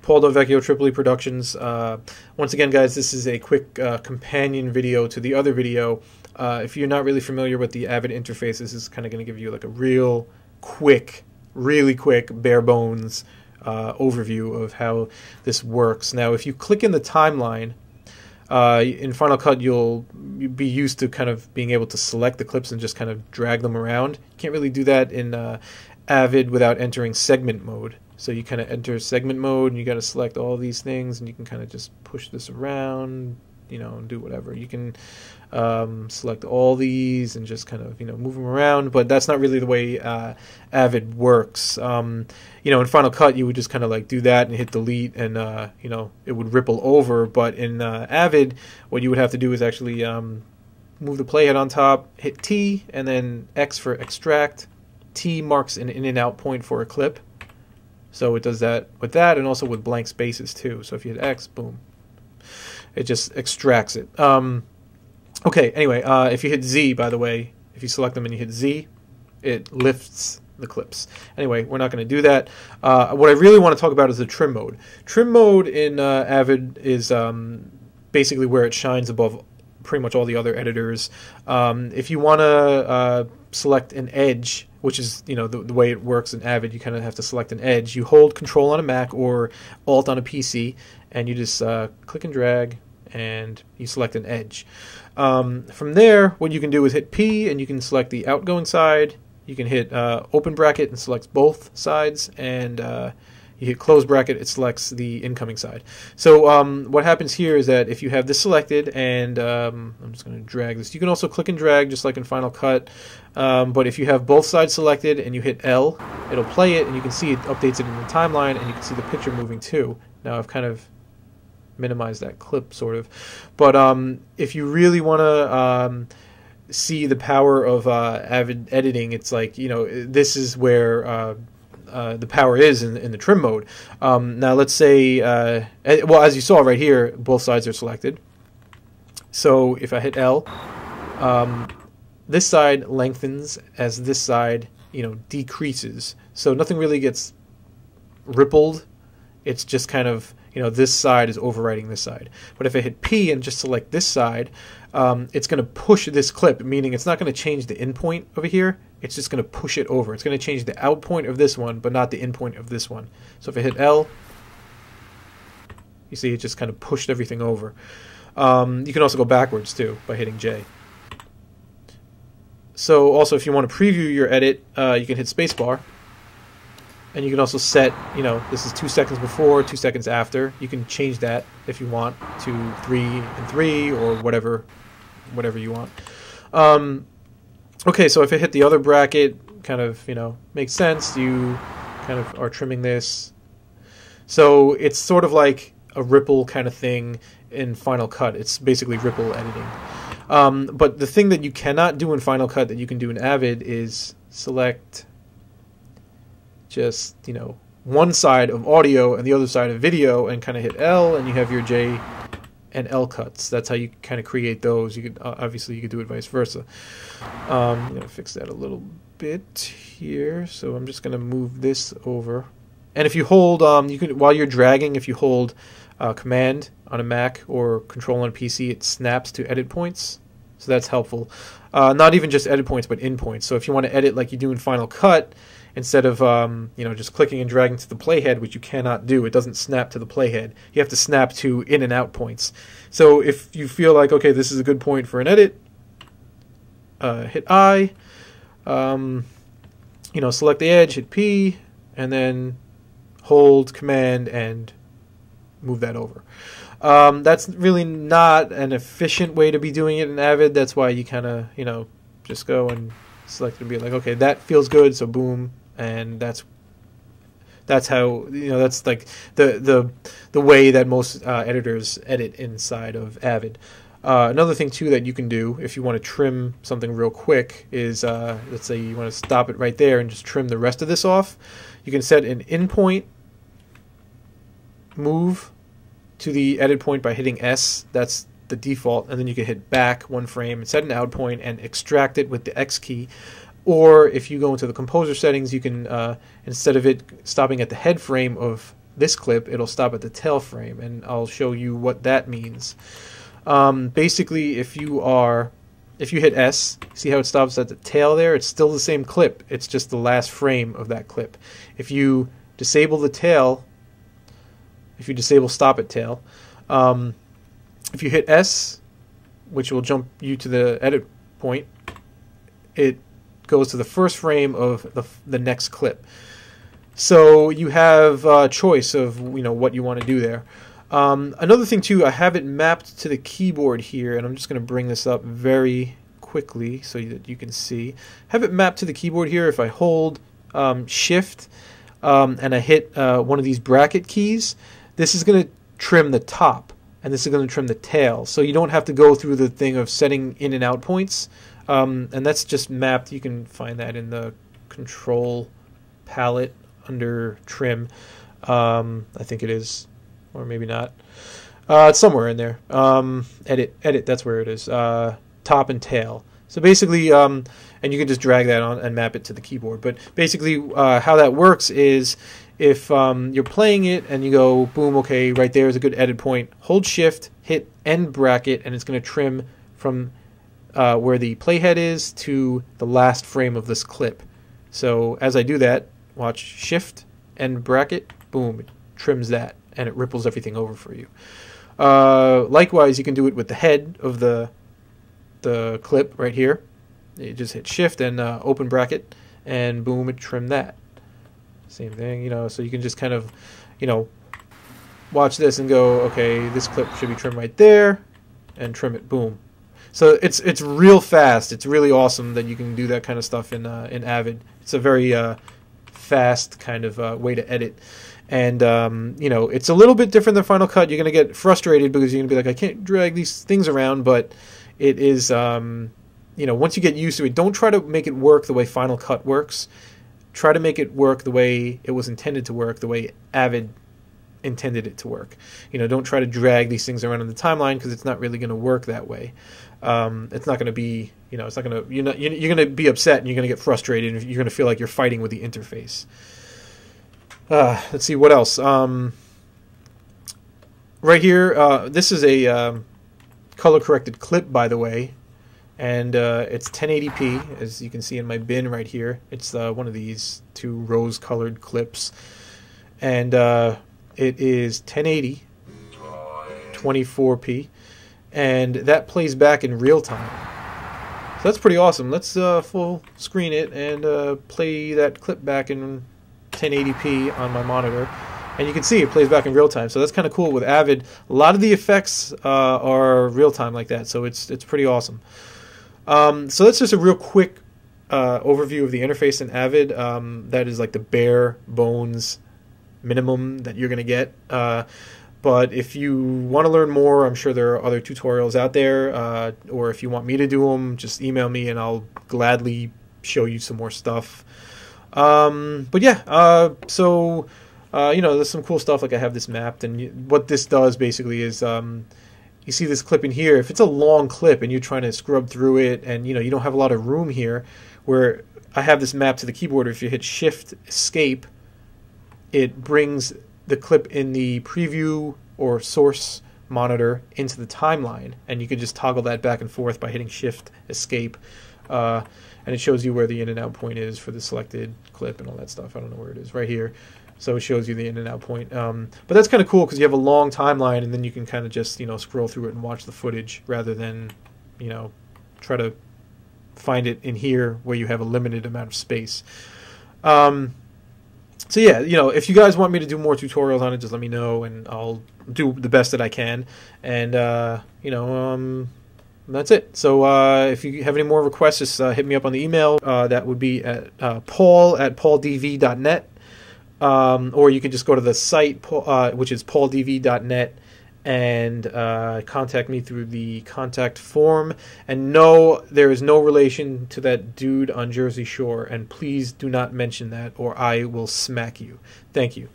Paul Del Vecchio, Tripoli Productions. Once again, guys, this is a quick companion video to the other video. If you're not really familiar with the Avid interface, this is kind of going to give you like a real quick, really quick, bare bones overview of how this works. Now, if you click in the timeline, in Final Cut, you'll be used to kind of being able to select the clips and just kind of drag them around. You can't really do that in Avid without entering segment mode. So you kind of enter segment mode, and you got to select all these things, and you can kind of just push this around, you know, and do whatever. You can select all these and just kind of, you know, move them around, but that's not really the way Avid works. You know, in Final Cut, you would just kind of like do that and hit delete, and you know, it would ripple over. But in Avid, what you would have to do is actually move the playhead on top, hit T, and then X for extract. T marks an in and out point for a clip. So it does that with that, and also with blank spaces too. So if you hit X, boom, it just extracts it. Okay, anyway, if you hit Z, by the way, if you select them and you hit Z, it lifts the clips. Anyway, we're not going to do that. What I really want to talk about is the trim mode. Trim mode in Avid is basically where it shines above pretty much all the other editors. If you want to select an edge, which is, you know, the way it works in Avid, you kind of have to select an edge. You hold Control on a Mac or Alt on a PC, and you just click and drag, and you select an edge. From there, what you can do is hit P, and you can select the outgoing side. You can hit open bracket and selects both sides, and you hit close bracket, it selects the incoming side. So what happens here is that if you have this selected, and I'm just going to drag this. You can also click and drag just like in Final Cut, but if you have both sides selected and you hit L, it'll play it, and you can see it updates it in the timeline, and you can see the picture moving too. Now I've kind of minimized that clip sort of, but if you really want to see the power of Avid editing, it's like, you know, this is where the power is in the trim mode. Now let's say, well, as you saw right here, both sides are selected. So if I hit L, this side lengthens as this side, you know, decreases. So nothing really gets rippled. It's just kind of, you know, this side is overriding this side. But if I hit P and just select this side, it's going to push this clip, meaning it's not going to change the in point over here. It's just going to push it over. It's going to change the out point of this one, but not the in point of this one. So if I hit L, you see it just kind of pushed everything over. You can also go backwards too by hitting J. So also, if you want to preview your edit, you can hit spacebar. And you can also set, you know, this is 2 seconds before, 2 seconds after. You can change that if you want to 3 and 3 or whatever you want. Okay, so if I hit the other bracket, kind of, you know, makes sense. You kind of are trimming this. So it's sort of like a ripple kind of thing in Final Cut. It's basically ripple editing. But the thing that you cannot do in Final Cut that you can do in Avid is select just, you know, one side of audio and the other side of video, and kind of hit L, and you have your J and L cuts. That's how you kind of create those. You could obviously you could do it vice versa. I'm gonna fix that a little bit here. So I'm just gonna move this over. And if you hold, you can, while you're dragging, if you hold Command on a Mac or Control on a PC, it snaps to edit points. So that's helpful. Not even just edit points, but in points. So if you want to edit like you do in Final Cut, instead of you know, just clicking and dragging to the playhead, which you cannot do, it doesn't snap to the playhead. You have to snap to in and out points. So if you feel like, okay, this is a good point for an edit, hit I, you know, select the edge, hit P, and then hold Command and move that over. That's really not an efficient way to be doing it in Avid. That's why you kind of, you know, just go and select it and be like, okay, that feels good, so boom, and that's how, you know, that's like the way that most editors edit inside of Avid. Another thing too that you can do if you want to trim something real quick is, let's say you want to stop it right there and just trim the rest of this off. You can set an in point, move to the edit point by hitting S. That's the default, and then you can hit back one frame and set an out point and extract it with the X key. Or if you go into the composer settings, you can, instead of it stopping at the head frame of this clip, it'll stop at the tail frame, and I'll show you what that means. Basically, if you hit S, see how it stops at the tail there? It's still the same clip. It's just the last frame of that clip. If you disable the tail, if you disable stop at tail, if you hit S, which will jump you to the edit point, it goes to the first frame of the next clip. So you have a choice of what you want to do there. Another thing too, I have it mapped to the keyboard here, and I'm just going to bring this up very quickly so that you can see. Have it mapped to the keyboard here. If I hold Shift and I hit one of these bracket keys, this is going to trim the top, and this is going to trim the tail. So you don't have to go through the thing of setting in and out points, and that's just mapped. You can find that in the control palette under trim. I think it is, or maybe not. It's somewhere in there. Edit, that's where it is. Top and tail. So basically, and you can just drag that on and map it to the keyboard. But basically, how that works is if you're playing it and you go, boom, okay, right there is a good edit point, hold Shift, hit end bracket, and it's going to trim from where the playhead is to the last frame of this clip. So as I do that, watch Shift, end bracket, boom, it trims that, and it ripples everything over for you. Likewise, you can do it with the head of the clip right here. You just hit Shift and open bracket, and boom, it trimmed that. Same thing, so you can just kind of, watch this and go, okay, this clip should be trimmed right there, and trim it, boom. So it's real fast. It's really awesome that you can do that kind of stuff in Avid. It's a very fast kind of way to edit. And, it's a little bit different than Final Cut. You're going to get frustrated because you're going to be like, I can't drag these things around, but it is, once you get used to it, don't try to make it work the way Final Cut works. Try to make it work the way it was intended to work, the way Avid intended it to work. Don't try to drag these things around in the timeline because it's not really going to work that way. It's not going to be, it's not going to, you're going to be upset and you're going to get frustrated and you're going to feel like you're fighting with the interface. Let's see what else. Right here, this is a color corrected clip, by the way, and it's 1080p, as you can see in my bin right here. It's one of these two rose colored clips, and it is 1080 24p, and that plays back in real time. So that's pretty awesome. Let's full screen it and play that clip back in 1080p on my monitor, and you can see it plays back in real time. So that's kind of cool with Avid. A lot of the effects are real time like that, so it's pretty awesome. So that's just a real quick overview of the interface in Avid. That is like the bare bones minimum that you're going to get. But if you want to learn more, I'm sure there are other tutorials out there, or if you want me to do them, just email me and I'll gladly show you some more stuff. But yeah, so there's some cool stuff. Like I have this mapped, and what this does basically is you see this clip in here. If it's a long clip and you're trying to scrub through it, and you don't have a lot of room here, where I have this mapped to the keyboard, if you hit Shift Escape, it brings the clip in the preview or source monitor into the timeline, and you can just toggle that back and forth by hitting Shift Escape, and it shows you where the in and out point is for the selected clip and all that stuff. I don't know where it is, right here. So it shows you the in and out point. But that's kind of cool because you have a long timeline, and then you can kind of just scroll through it and watch the footage rather than try to find it in here where you have a limited amount of space. So yeah, if you guys want me to do more tutorials on it, just let me know, and I'll do the best that I can. And that's it. So if you have any more requests, just hit me up on the email. That would be at paul@pauldv.net, or you can just go to the site, which is pauldv.net, and contact me through the contact form. And no, there is no relation to that dude on Jersey Shore, and please do not mention that or I will smack you. Thank you.